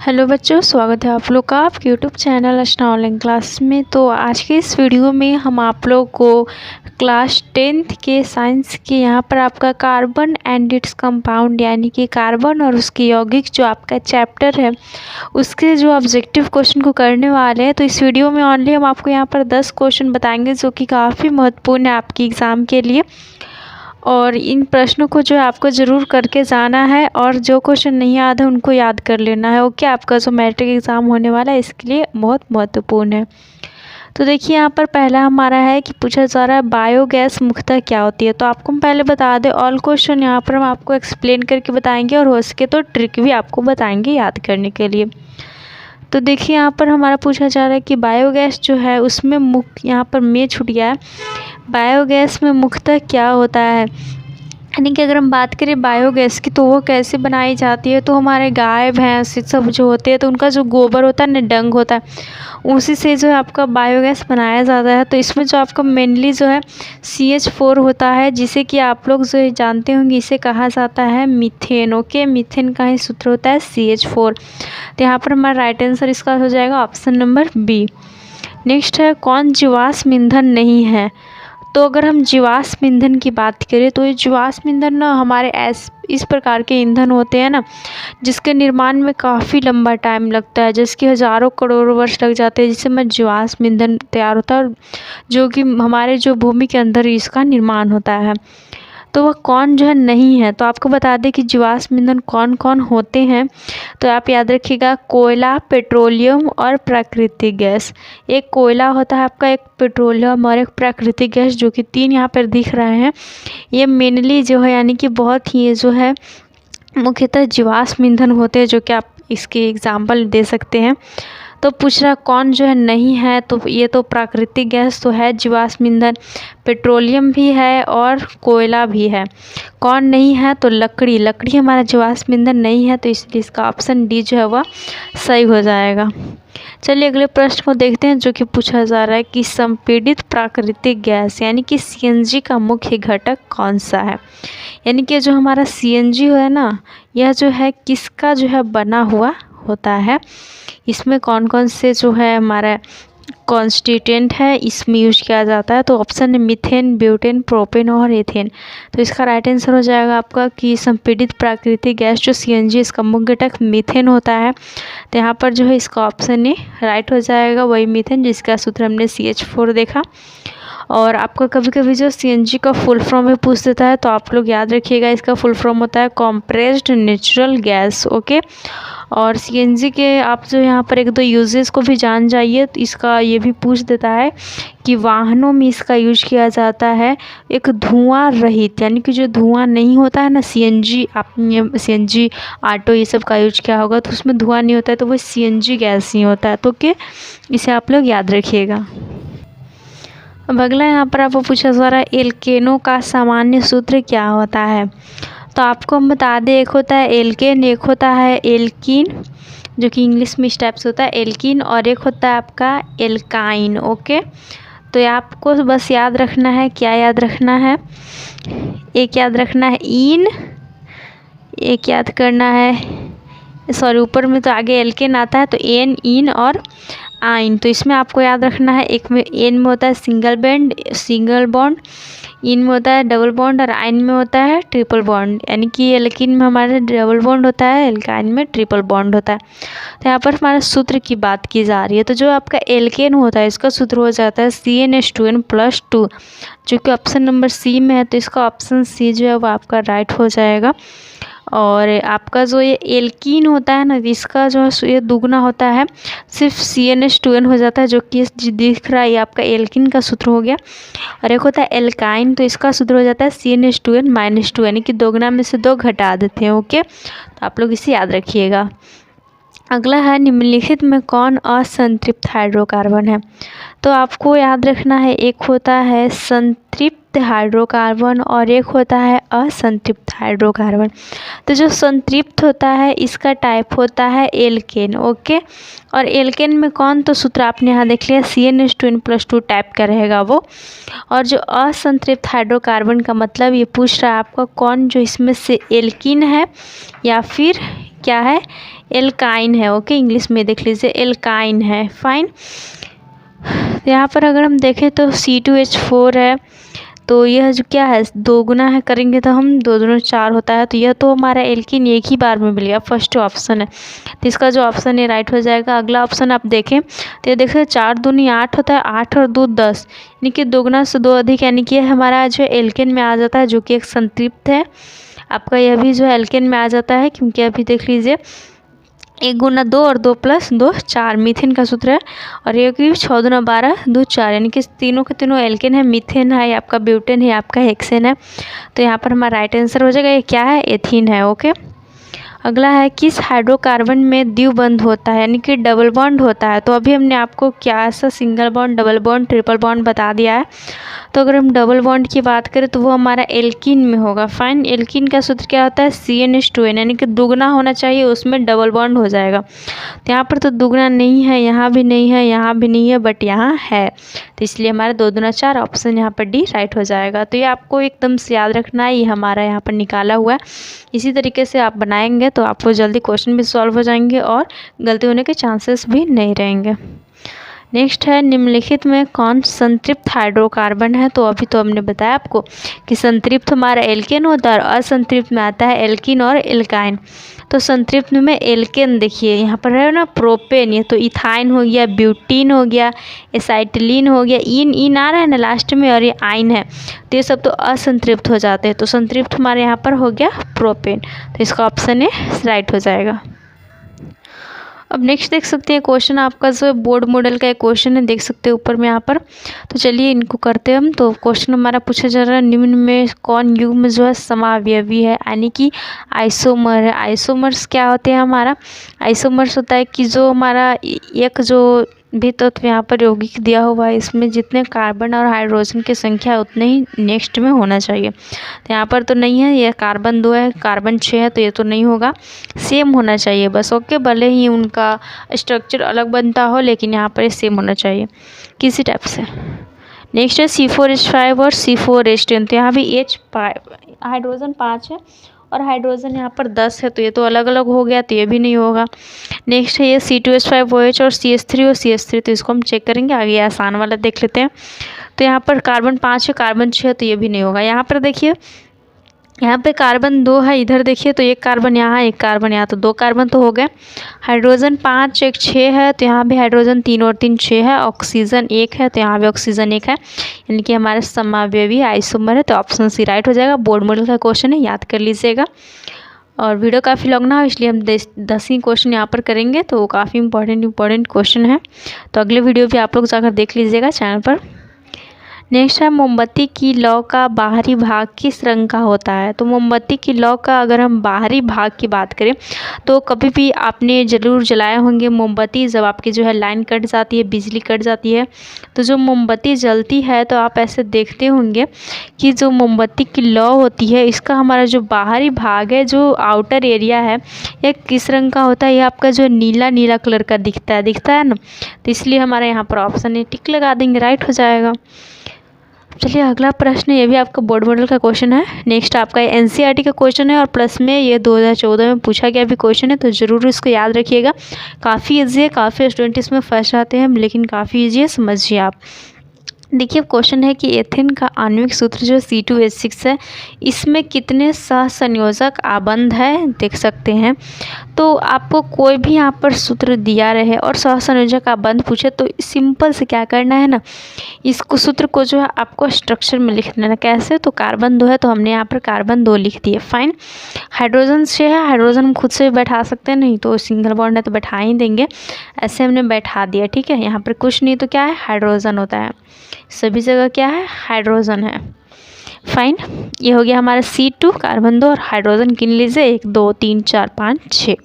Hello बच्चों, स्वागत है आप लोग का आपके यूट्यूब चैनल अर्चना ऑनलाइन क्लास में। तो आज के इस वीडियो में हम आप लोग को क्लास 10th के साइंस के यहाँ पर आपका कार्बन एंड इट्स कंपाउंड यानी कि कार्बन और उसके यौगिक जो आपका चैप्टर है उसके जो ऑब्जेक्टिव क्वेश्चन को करने वाले हैं। तो इस वीडियो में ऑनली हम आपको यहाँ पर 10 क्वेश्चन बताएंगे जो कि काफ़ी महत्वपूर्ण है आपकी एग्ज़ाम के लिए, और इन प्रश्नों को जो है आपको ज़रूर करके जाना है और जो क्वेश्चन नहीं याद है उनको याद कर लेना है। ओके, आपका जो मैट्रिक एग्ज़ाम होने वाला है इसके लिए बहुत महत्वपूर्ण है। तो देखिए यहाँ पर पहला हमारा है कि पूछा जा रहा है बायोगैस मुख्यतः क्या होती है। तो आपको हम पहले बता दें, ऑल क्वेश्चन यहाँ पर हम आपको एक्सप्लेन करके बताएंगे और हो सके तो ट्रिक भी आपको बताएंगे याद करने के लिए। तो देखिए यहाँ पर हमारा पूछा जा रहा है कि बायोगैस जो है उसमें मुख्य, यहाँ पर में छूट गया है, बायोगैस में मुख्यतः क्या होता है। यानी कि अगर हम बात करें बायोगैस की तो वो कैसे बनाई जाती है, तो हमारे गाय भैंस सब जो होते हैं तो उनका जो गोबर होता है ना, डंग होता है, उसी से जो है आपका बायोगैस बनाया जाता है। तो इसमें जो आपका मेनली जो है CH4 होता है, जिसे कि आप लोग जो जानते होंगे इसे कहा जाता है मीथेन। ओके, मीथेन का ही सूत्र होता है CH4। तो यहाँ पर हमारा राइट आंसर इसका हो जाएगा ऑप्शन नंबर बी। नेक्स्ट है कौन जीवाश्म ईंधन नहीं है। तो अगर हम जीवाश्म ईंधन की बात करें तो ये जीवाश्म ईंधन ना हमारे इस प्रकार के ईंधन होते हैं ना जिसके निर्माण में काफ़ी लंबा टाइम लगता है, जिसके हज़ारों करोड़ों वर्ष लग जाते हैं, जिससे में जीवाश्म ईंधन तैयार होता है, जो कि हमारे जो भूमि के अंदर इसका निर्माण होता है। तो वह कौन जो है नहीं है। तो आपको बता दें कि जीवाश्म ईंधन कौन कौन होते हैं। तो आप याद रखिएगा, कोयला, पेट्रोलियम और प्राकृतिक गैस। एक कोयला होता है आपका, एक पेट्रोलियम और एक प्राकृतिक गैस, जो कि 3 यहाँ पर दिख रहे हैं। ये मेनली जो है यानी कि बहुत ही जो है मुख्यतः जीवाश्म ईंधन होते हैं, जो कि आप इसके एग्जाम्पल दे सकते हैं। तो पूछ रहा कौन जो है नहीं है, तो ये तो प्राकृतिक गैस तो है, जीवाश्म ईंधन, पेट्रोलियम भी है और कोयला भी है। कौन नहीं है, तो लकड़ी, लकड़ी हमारा जीवाश्म ईंधन नहीं है, तो इसलिए इसका ऑप्शन डी जो है वह सही हो जाएगा। चलिए अगले प्रश्न को देखते हैं, जो कि पूछा जा रहा है कि संपीड़ित प्राकृतिक गैस यानी कि CNG का मुख्य घटक कौन सा है। यानी कि जो हमारा CNG है ना, यह जो है किसका जो है बना हुआ होता है, इसमें कौन कौन से जो है हमारा कॉन्स्टिट्यूएंट है इसमें यूज किया जाता है। तो ऑप्शन है मीथेन, ब्यूटेन, प्रोपेन और एथेन। तो इसका राइट आंसर हो जाएगा आपका कि संपीड़ित प्राकृतिक गैस जो CNG इसका मुख्य घटक मीथेन होता है। तो यहाँ पर जो है इसका ऑप्शन ए राइट हो जाएगा, वही मीथेन जिसका सूत्र हमने CH4 देखा। और आपको कभी कभी जो CNG का फुल फॉर्म भी पूछ देता है, तो आप लोग याद रखिएगा इसका फुल फॉर्म होता है कॉम्प्रेस्ड नेचुरल गैस। ओके, और CNG के आप जो यहाँ पर 1-2 यूजेस को भी जान जाइए। तो इसका ये भी पूछ देता है कि वाहनों में इसका यूज किया जाता है एक धुआं रहित, यानी कि जो धुआं नहीं होता है ना, CNG आपने CNG ऑटो ये सब का यूज किया होगा तो उसमें धुआं नहीं होता है, तो वो CNG गैस ही होता है। तो ओके, इसे आप लोग याद रखिएगा। अब अगला यहाँ पर आपको पूछा जा रहा है एल्केनों का सामान्य सूत्र क्या होता है। तो आपको हम बता दें, एक होता है एल्केन, एक होता है एल्कीन, जो कि इंग्लिश में इस टाइप से होता है एल्कीन, और एक होता है आपका एल्काइन। ओके, तो ये आपको बस याद रखना है, क्या याद रखना है, एक याद रखना है इन, एक याद करना है, सॉरी ऊपर में तो आगे एल्केन आता है तो एन, इन और आइन। तो इसमें आपको याद रखना है, एक में एन में होता है सिंगल बॉन्ड, इन में होता है डबल बॉन्ड और आइन में होता है ट्रिपल बॉन्ड। यानी कि एल्कीन में हमारा डबल बॉन्ड होता है, एल्काइन में ट्रिपल बॉन्ड होता है। तो यहाँ पर हमारा सूत्र की बात की जा रही है। तो जो आपका एल्केन होता है इसका सूत्र हो जाता है CnH2n+2, जो कि ऑप्शन नंबर सी में है। तो इसका ऑप्शन सी जो है वो आपका राइट हो जाएगा। और आपका जो ये एल्कीन होता है ना, इसका जो है ये दुगना होता है, सिर्फ CnH2n हो जाता है, जो कि दिख रहा है ये आपका एल्कीन का सूत्र हो गया। और एक होता है एल्काइन, तो इसका सूत्र हो जाता है CnH2n-2, यानी कि दोगुना में से 2 घटा देते हैं। ओके, तो आप लोग इसे याद रखिएगा। अगला है निम्नलिखित में कौन असंतृप्त हाइड्रोकार्बन है। तो आपको याद रखना है, एक होता है संतृप्त हाइड्रोकार्बन और एक होता है असंतृप्त हाइड्रोकार्बन। तो जो संतृप्त होता है इसका टाइप होता है एल्केन। ओके, और एल्केन में कौन, तो सूत्र आपने यहाँ देख लिया CnH2n+2 टाइप का रहेगा वो। और जो असंतृप्त हाइड्रोकार्बन का मतलब ये पूछ रहा है आपका कौन जो इसमें से एल्कीन है या फिर क्या है एल्काइन है। ओके, इंग्लिश में देख लीजिए एल्काइन है। फाइन, यहाँ पर अगर हम देखें तो C2H4 है, तो यह जो क्या है, 2 गुना है करेंगे तो हम 2 दूनी 4 होता है। तो यह तो हमारा एल्कीन एक ही बार में मिल गया, फर्स्ट ऑप्शन है। तो इसका जो ऑप्शन है राइट हो जाएगा। अगला ऑप्शन आप देखें तो ये देखिए 4 दूनी 8 होता है, 8 और 2 10, यानी कि 2 गुना से 2 अधिक, यानी कि हमारा जो एल्केन में आ जाता है, जो कि एक संतृप्त है। आपका यह भी जो एल्केन में आ जाता है, क्योंकि अभी देख लीजिए 1 गुना 2 और 2 प्लस 2 4 मीथेन का सूत्र है। और ये कि 6 दूना 12 2 4, यानी कि तीनों के तीनों एल्केन है। मीथेन है, आपका ब्यूटेन है, आपका हेक्सेन है। तो यहाँ पर हमारा राइट आंसर हो जाएगा, ये क्या है, एथीन है। ओके, अगला है किस हाइड्रोकार्बन में द्विबंध होता है, यानी कि डबल बॉन्ड होता है। तो अभी हमने आपको क्या सा single bond, double bond, triple bond बता दिया है। तो अगर हम डबल बॉन्ड की बात करें तो वो हमारा एल्कीन में होगा। फाइन, एल्कीन का सूत्र क्या होता है, CnH2n, यानी कि दुगना होना चाहिए, उसमें डबल बॉन्ड हो जाएगा। तो यहाँ पर तो दुगना नहीं है, यहाँ भी नहीं है, यहाँ भी नहीं है, बट यहाँ है। तो इसलिए हमारा 2 दूना 4 ऑप्शन यहाँ पर डी राइट हो जाएगा। तो ये आपको एकदम से याद रखना है, ये हमारा यहाँ पर निकाला हुआ है। इसी तरीके से आप बनाएंगे तो आपको जल्दी क्वेश्चन भी सॉल्व हो जाएंगे और गलती होने के चांसेस भी नहीं रहेंगे। नेक्स्ट है निम्नलिखित में कौन संतृप्त हाइड्रोकार्बन है। तो अभी तो हमने बताया आपको कि संतृप्त हमारा एल्केन होता है और असंतृप्त में आता है एल्कीन और एल्काइन। तो संतृप्त में एल्केन देखिए यहाँ पर है ना, प्रोपेन, ये तो इथाइन हो गया, ब्यूटीन हो गया, एसाइटिलीन हो गया, इन आ रहा है ना लास्ट में, और ये आइन है। तो ये सब तो असंतृप्त हो जाते हैं। तो संतृप्त हमारे यहाँ पर हो गया प्रोपेन। तो इसका ऑप्शन ए राइट हो जाएगा। अब नेक्स्ट देख सकते हैं क्वेश्चन, आपका जो बोर्ड मॉडल का एक क्वेश्चन है, देख सकते हैं ऊपर में यहाँ पर। तो चलिए इनको करते हैं हम। तो क्वेश्चन हमारा पूछा जा रहा है, निम्न में कौन युग्म जो है समावयवी है, यानी कि आइसोमर है। आइसोमर्स क्या होते हैं, हमारा आइसोमर्स होता है कि जो हमारा एक जो भी तत्व यहाँ पर यौगिक दिया हुआ है, इसमें जितने कार्बन और हाइड्रोजन की संख्या है उतने ही नेक्स्ट में होना चाहिए। तो यहाँ पर तो नहीं है, ये कार्बन 2 है, कार्बन 6 है, तो ये तो नहीं होगा, सेम होना चाहिए बस। ओके, भले ही उनका स्ट्रक्चर अलग बनता हो, लेकिन यहाँ पर सेम होना चाहिए किसी टाइप से। नेक्स्ट है C4H5 और C4H10। तो यहाँ भी हाइड्रोजन 5 है और हाइड्रोजन यहाँ पर 10 है, तो ये तो अलग अलग हो गया, तो ये भी नहीं होगा। नेक्स्ट है ये C2H5OH और CH3 और CH3। तो इसको हम चेक करेंगे, आगे आसान वाला देख लेते हैं। तो यहाँ पर कार्बन 5 है, कार्बन 6 है, तो ये भी नहीं होगा। यहाँ पर देखिए, यहाँ पे कार्बन 2 है, इधर देखिए तो एक कार्बन यहाँ, एक कार्बन यहाँ, तो 2 कार्बन तो हो गए। हाइड्रोजन 5 एक 6 है, तो यहाँ भी हाइड्रोजन 3 और 3 6 है। ऑक्सीजन 1 है, तो यहाँ भी ऑक्सीजन 1 है, यानी कि हमारा समावयवी आइसोमर है। तो ऑप्शन सी राइट हो जाएगा। बोर्ड मॉडल का क्वेश्चन है, याद कर लीजिएगा। और वीडियो काफ़ी लॉन्ग ना हो, इसलिए हम 10 ही क्वेश्चन यहाँ पर करेंगे, तो काफ़ी इंपॉर्टेंट क्वेश्चन है। तो अगले वीडियो भी आप लोग जाकर देख लीजिएगा चैनल पर। नेक्स्ट है मोमबत्ती की लौ का बाहरी भाग किस रंग का होता है। तो मोमबत्ती की लौ का अगर हम बाहरी भाग की बात करें तो कभी भी आपने ज़रूर जलाए होंगे मोमबत्ती, जब आपकी जो है लाइन कट जाती है, बिजली कट जाती है, तो जो मोमबत्ती जलती है तो आप ऐसे देखते होंगे कि जो मोमबत्ती की लौ होती है, इसका हमारा जो बाहरी भाग है, जो आउटर एरिया है, यह किस रंग का होता है। यह आपका जो नीला नीला कलर का दिखता है ना। तो इसलिए हमारे यहाँ पर ऑप्शन ए टिक लगा देंगे, राइट हो जाएगा। चलिए अगला प्रश्न, ये भी आपका बोर्ड मॉडल का क्वेश्चन है। नेक्स्ट आपका NCERT का क्वेश्चन है और प्लस में ये 2014 में पूछा गया भी क्वेश्चन है, तो ज़रूर इसको याद रखिएगा। काफ़ी ईजी है, काफ़ी स्टूडेंट इसमें फंस जाते हैं, लेकिन काफ़ी ईजी है, समझिए आप। देखिए क्वेश्चन है कि एथेन का आणविक सूत्र जो C2H6 है, इसमें कितने सहसंयोजक आबंध है, देख सकते हैं। तो आपको कोई भी यहाँ पर सूत्र दिया रहे और सहसंयोजक आबंध पूछे तो सिंपल से क्या करना है ना, इसको सूत्र को जो है आपको स्ट्रक्चर में लिख देना। कैसे, तो कार्बन 2 है, तो हमने यहाँ पर कार्बन 2 लिख दिए। फाइन, हाइड्रोजन 6 है, हाइड्रोजन हम खुद से भी बैठा सकते हैं, नहीं तो सिंगल बॉन्ड है तो बैठा ही देंगे, ऐसे हमने बैठा दिया। ठीक है, यहाँ पर कुछ नहीं तो क्या है, हाइड्रोजन होता है, सभी जगह क्या है, हाइड्रोजन है। फाइन, ये हो गया हमारा C2 कार्बन 2 और हाइड्रोजन गिन लीजिए 1 2 3 4 5 6।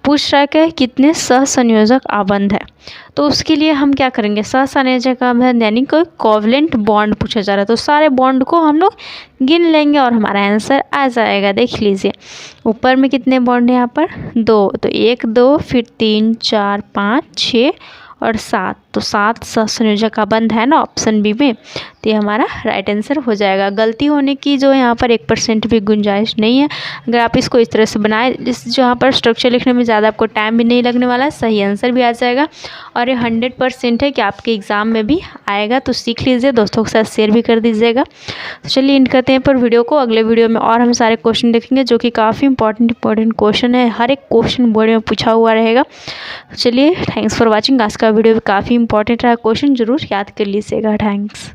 पूछ रहा है कितने सहसंयोजक आबंध है, तो उसके लिए हम क्या करेंगे, सहसंयोजक आबंध यानी कोई कोवलेंट बॉन्ड पूछा जा रहा है, तो सारे बॉन्ड को हम लोग गिन लेंगे और हमारा आंसर आ जाएगा। देख लीजिए ऊपर में कितने बॉन्ड है, यहाँ पर 2, तो 1 2 फिर 3 4 5 6 और 7, तो 7 सहसंयोजक आबंध है ना ऑप्शन बी में। तो ये हमारा राइट आंसर हो जाएगा। गलती होने की जो यहाँ पर 1% भी गुंजाइश नहीं है। अगर आप इसको इस तरह से बनाए, इस जहाँ पर स्ट्रक्चर लिखने में ज़्यादा आपको टाइम भी नहीं लगने वाला है, सही आंसर भी आ जाएगा और ये 100% है कि आपके एग्ज़ाम में भी आएगा। तो सीख लीजिए, दोस्तों के साथ शेयर भी कर दीजिएगा। तो चलिए एंड करते हैं पर वीडियो को। अगले वीडियो में और हम सारे क्वेश्चन देखेंगे जो कि काफ़ी इंपॉर्टेंट क्वेश्चन है, हर एक क्वेश्चन बोर्ड में पूछा हुआ रहेगा। चलिए, थैंक्स फॉर वॉचिंग। आज का वीडियो भी काफ़ी इंपॉर्टेंट रहा, क्वेश्चन जरूर याद कर लीजिएगा। थैंक्स।